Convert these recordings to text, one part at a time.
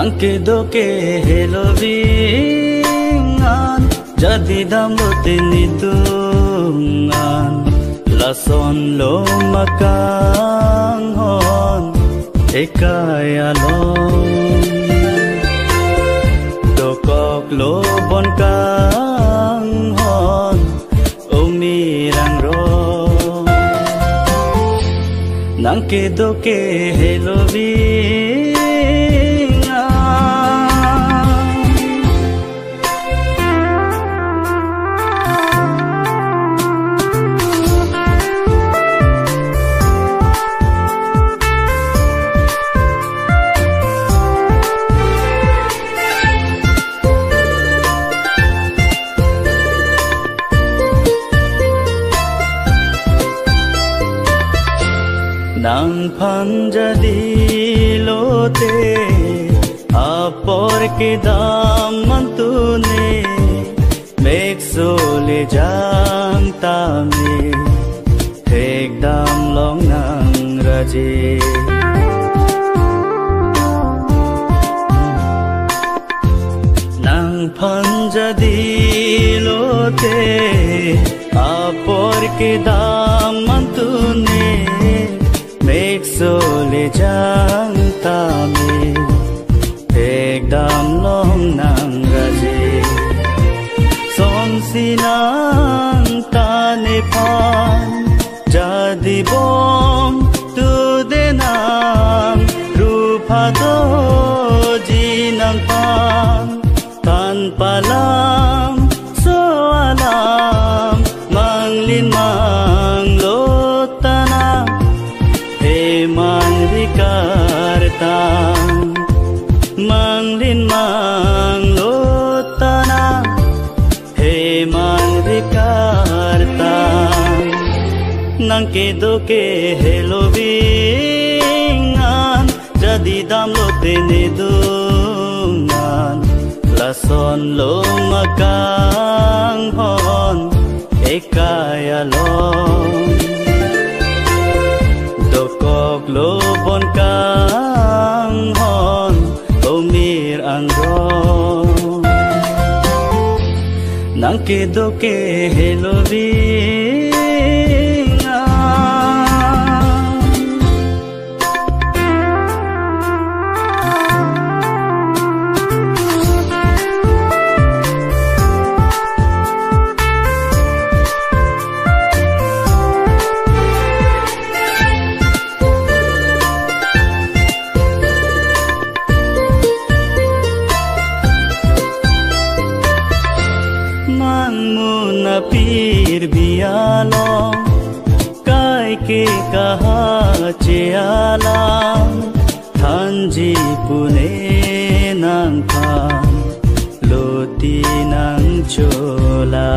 nang kedoke helovingan jadi damlote nidungan lason lo makanghon ekayalon dokok lo bon kanghon umirang ro nang kedoke helovingan nang panjadi lote apor ke daman tune mek sole jang tame thek dam long nang raje nang panjadi lote apor ke daman tune mek sole jang tame ek dam long nang raje son sinang tane pan jadi bom tu denang rupa do jinang pan tanpa lam so alam manglin manglotana Karta manglin manglotana he manrikarta nang kedoke helovingan jadi damlote nidungan lason lo makanghon ekayalon dokok lo bon kanghon umir angron nang kedoke helovingan pir bialong kai ke kaha chealang thanji pune nang phan loti nang chola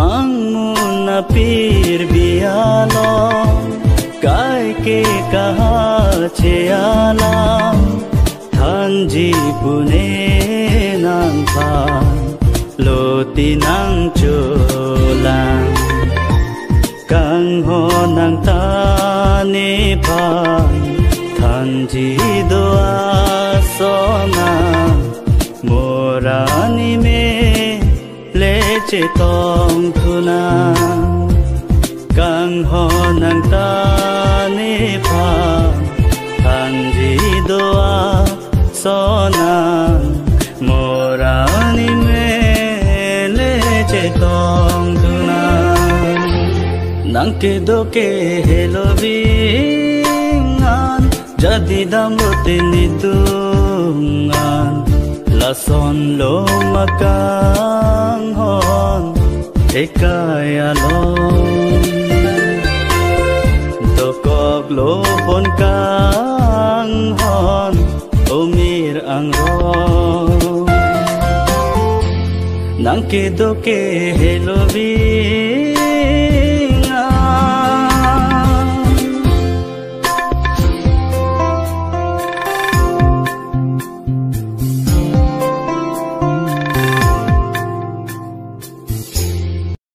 mangmuna pir bialong kai ke kaha chealang Thanji pune nang phan loti nang cholang kang ho nang ta ne phan thanji doa sona morani me leche tong thuna kang ho nang ta ne phan thanji doa sona morani mele chetong tuna nang kedoke helovingan jadi damlote nidungan lason lo makanghon ekayalon dokok lo bon kanghon umir angron nang kedoke helovingan